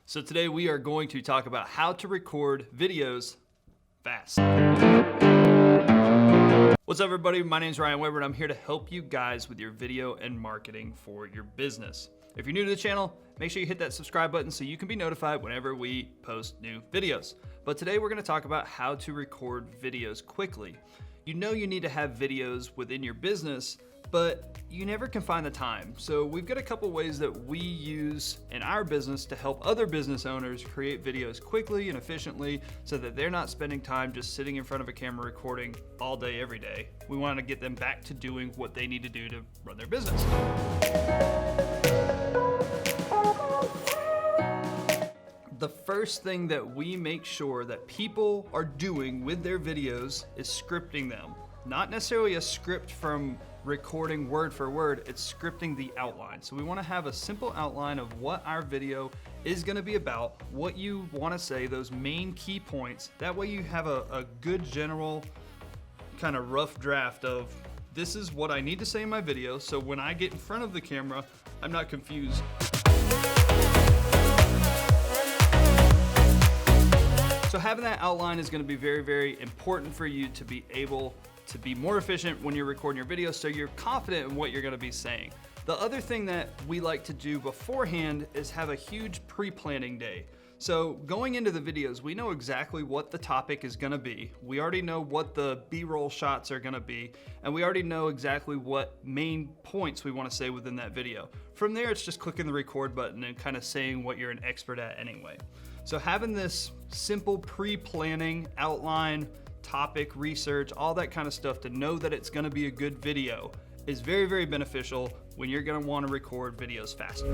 So today we are going to talk about how to record videos fast. What's up everybody? My name is Ryan Weber and I'm here to help you guys with your video and marketing for your business. If you're new to the channel, make sure you hit that subscribe button so you can be notified whenever we post new videos. But today we're going to talk about how to record videos quickly. You know you need to have videos within your business, but you never can find the time. So we've got a couple ways that we use in our business to help other business owners create videos quickly and efficiently so that they're not spending time just sitting in front of a camera recording all day, every day. We want to get them back to doing what they need to do to run their business. The first thing that we make sure that people are doing with their videos is scripting them. Not necessarily a script from recording word for word, it's scripting the outline. So we want to have a simple outline of what our video is going to be about, what you want to say, those main key points. That way you have a good general kind of rough draft of this is what I need to say in my video, so when I get in front of the camera, I'm not confused. So having that outline is going to be very, very important for you to be able to be more efficient when you're recording your videos so you're confident in what you're going to be saying. The other thing that we like to do beforehand is have a huge pre-planning day. So going into the videos, we know exactly what the topic is going to be. We already know what the B-roll shots are going to be, and we already know exactly what main points we want to say within that video. From there, it's just clicking the record button and kind of saying what you're an expert at anyway. So having this simple pre-planning outline, topic, research, all that kind of stuff to know that it's going to be a good video is very, very beneficial when you're going to want to record videos faster.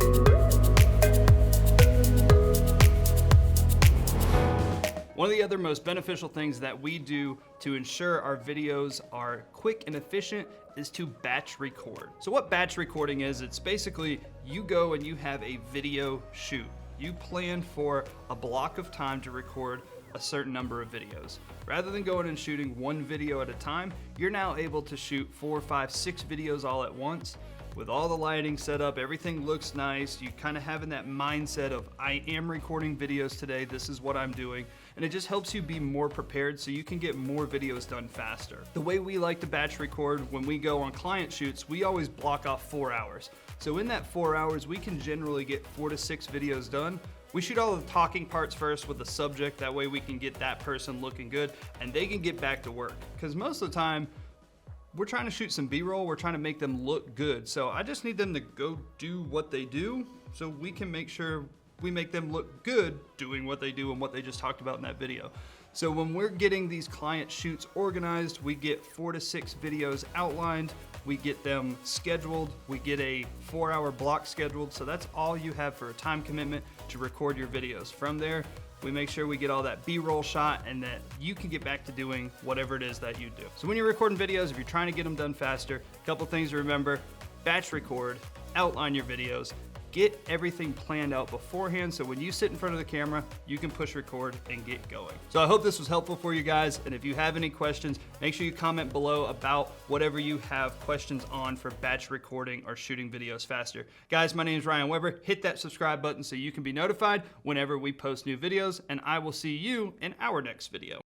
One of the other most beneficial things that we do to ensure our videos are quick and efficient is to batch record. So what batch recording is, it's basically you go and you have a video shoot. You plan for a block of time to record a certain number of videos. Rather than going and shooting one video at a time, you're now able to shoot 4, 5, 6 videos all at once with all the lighting set up, everything looks nice. You kind of having that mindset of I am recording videos today, this is what I'm doing. And it just helps you be more prepared so you can get more videos done faster. The way we like to batch record when we go on client shoots, we always block off 4 hours. So in that 4 hours, we can generally get 4 to 6 videos done. We shoot all the talking parts first with the subject, that way we can get that person looking good and they can get back to work. Because most of the time, we're trying to shoot some B-roll, we're trying to make them look good. So I just need them to go do what they do so we can make sure we make them look good doing what they do and what they just talked about in that video. So when we're getting these client shoots organized, we get 4 to 6 videos outlined, we get them scheduled, we get a 4-hour block scheduled. So that's all you have for a time commitment to record your videos. From there, we make sure we get all that B-roll shot and that you can get back to doing whatever it is that you do. So when you're recording videos, if you're trying to get them done faster, a couple things to remember: batch record, outline your videos, get everything planned out beforehand so when you sit in front of the camera, you can push record and get going. So I hope this was helpful for you guys, and if you have any questions, make sure you comment below about whatever you have questions on for batch recording or shooting videos faster. Guys, my name is Ryan Weber. Hit that subscribe button so you can be notified whenever we post new videos, and I will see you in our next video.